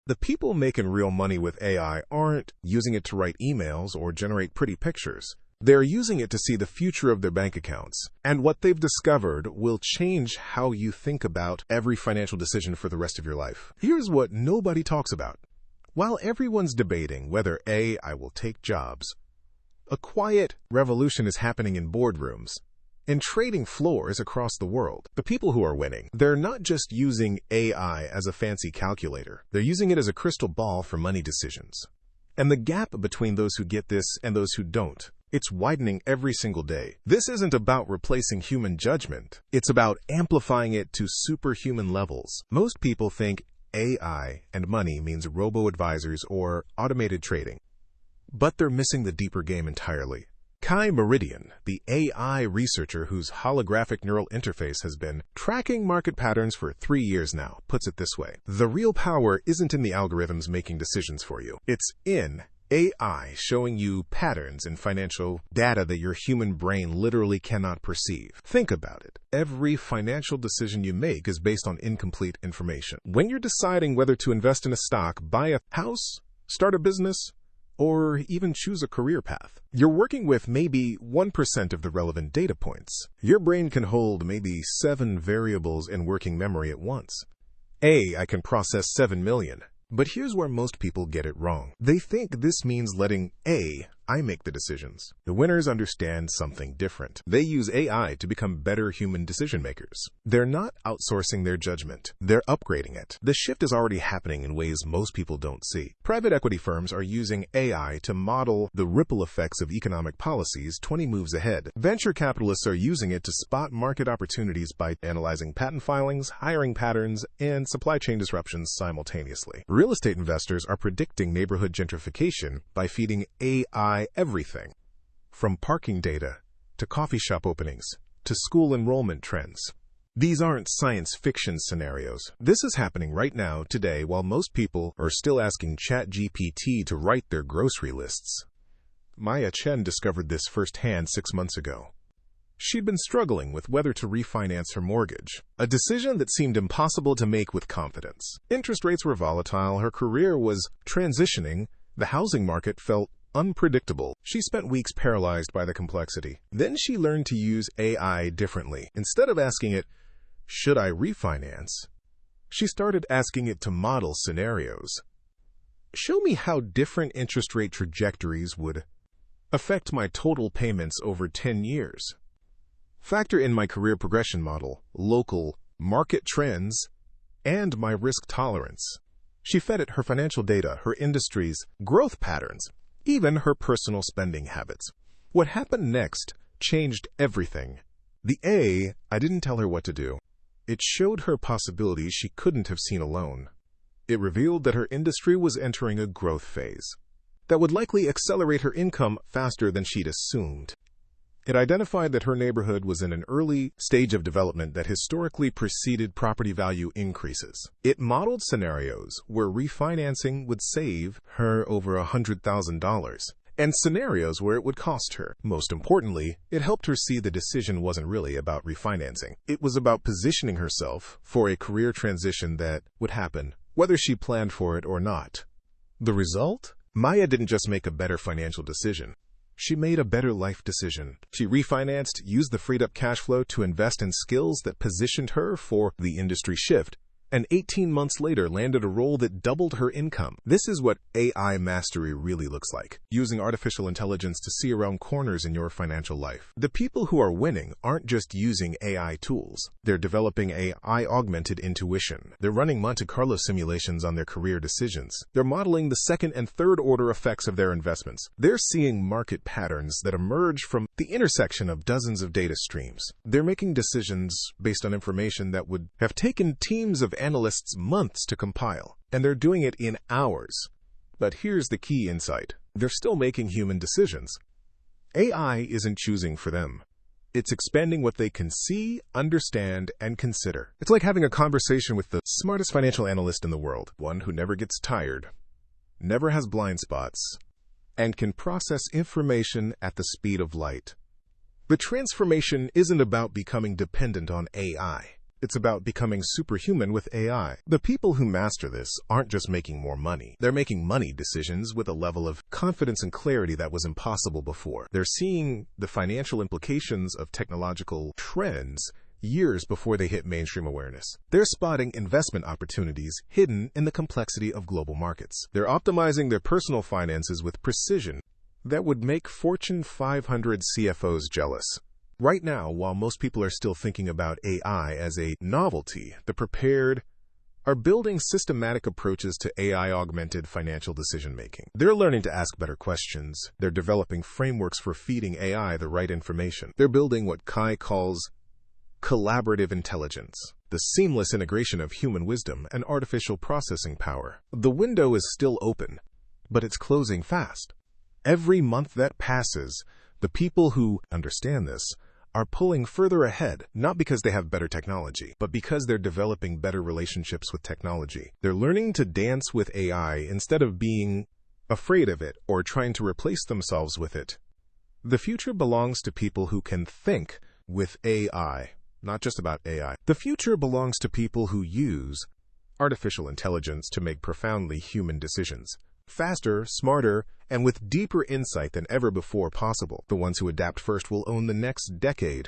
The people making real money with AI aren't using it to write emails or generate pretty pictures. They're using it to see the future of their bank accounts. And what they've discovered will change how you think about every financial decision for the rest of your life. Here's what nobody talks about. While everyone's debating whether AI will take jobs, a quiet revolution is happening in boardrooms and trading floors across the world. The people who are winning, they're not just using AI as a fancy calculator. They're using it as a crystal ball for money decisions. And the gap between those who get this and those who don't, it's widening every single day. This isn't about replacing human judgment. It's about amplifying it to superhuman levels. Most people think AI and money means robo-advisors or automated trading. But they're missing the deeper game entirely. Kai Meridian, the AI researcher whose holographic neural interface has been tracking market patterns for 3 years now, puts it this way. The real power isn't in the algorithms making decisions for you. It's in AI showing you patterns in financial data that your human brain literally cannot perceive. Think about it. Every financial decision you make is based on incomplete information. When you're deciding whether to invest in a stock, buy a house, start a business, or even choose a career path, you're working with maybe 1% of the relevant data points. Your brain can hold maybe 7 variables in working memory at once. I can process 7 million. But here's where most people get it wrong. They think this means letting AI make the decisions. The winners understand something different. They use AI to become better human decision makers. They're not outsourcing their judgment. They're upgrading it. The shift is already happening in ways most people don't see. Private equity firms are using AI to model the ripple effects of economic policies 20 moves ahead. Venture capitalists are using it to spot market opportunities by analyzing patent filings, hiring patterns, and supply chain disruptions simultaneously. Real estate investors are predicting neighborhood gentrification by feeding AI everything, from parking data to coffee shop openings to school enrollment trends. These aren't science fiction scenarios. This is happening right now, today, while most people are still asking ChatGPT to write their grocery lists. Maya Chen discovered this firsthand 6 months ago. She'd been struggling with whether to refinance her mortgage, a decision that seemed impossible to make with confidence. Interest rates were volatile, her career was transitioning, the housing market felt unpredictable. She spent weeks paralyzed by the complexity. Then she learned to use AI differently. Instead of asking it, "Should I refinance?" she started asking it to model scenarios. Show me how different interest rate trajectories would affect my total payments over 10 years. Factor in my career progression model, local market trends, and my risk tolerance. She fed it her financial data, her industry's growth patterns, even her personal spending habits. What happened next changed everything. The I didn't tell her what to do. It showed her possibilities she couldn't have seen alone. It revealed that her industry was entering a growth phase that would likely accelerate her income faster than she'd assumed. It identified that her neighborhood was in an early stage of development that historically preceded property value increases. It modeled scenarios where refinancing would save her over $100,000, and scenarios where it would cost her. Most importantly, it helped her see the decision wasn't really about refinancing. It was about positioning herself for a career transition that would happen, whether she planned for it or not. The result? Maya didn't just make a better financial decision. She made a better life decision. She refinanced, used the freed-up cash flow to invest in skills that positioned her for the industry shift, and 18 months later landed a role that doubled her income. This is what AI mastery really looks like, using artificial intelligence to see around corners in your financial life. The people who are winning aren't just using AI tools. They're developing AI-augmented intuition. They're running Monte Carlo simulations on their career decisions. They're modeling the second and third order effects of their investments. They're seeing market patterns that emerge from the intersection of dozens of data streams. They're making decisions based on information that would have taken teams of analysts months to compile, and they're doing it in hours. But here's the key insight. They're still making human decisions. AI isn't choosing for them. It's expanding what they can see, understand, and consider. It's like having a conversation with the smartest financial analyst in the world, one who never gets tired, never has blind spots, and can process information at the speed of light. The transformation isn't about becoming dependent on AI. It's about becoming superhuman with AI. The people who master this aren't just making more money. They're making money decisions with a level of confidence and clarity that was impossible before. They're seeing the financial implications of technological trends years before they hit mainstream awareness. They're spotting investment opportunities hidden in the complexity of global markets. They're optimizing their personal finances with precision that would make Fortune 500 CFOs jealous. Right now, while most people are still thinking about AI as a novelty, the prepared are building systematic approaches to AI-augmented financial decision-making. They're learning to ask better questions. They're developing frameworks for feeding AI the right information. They're building what Kai calls collaborative intelligence, the seamless integration of human wisdom and artificial processing power. The window is still open, but it's closing fast. Every month that passes, the people who understand this are pulling further ahead, not because they have better technology, but because they're developing better relationships with technology. They're learning to dance with AI instead of being afraid of it or trying to replace themselves with it. The future belongs to people who can think with AI. Not just about AI. The future belongs to people who use artificial intelligence to make profoundly human decisions. Faster, smarter, and with deeper insight than ever before possible. The ones who adapt first will own the next decade.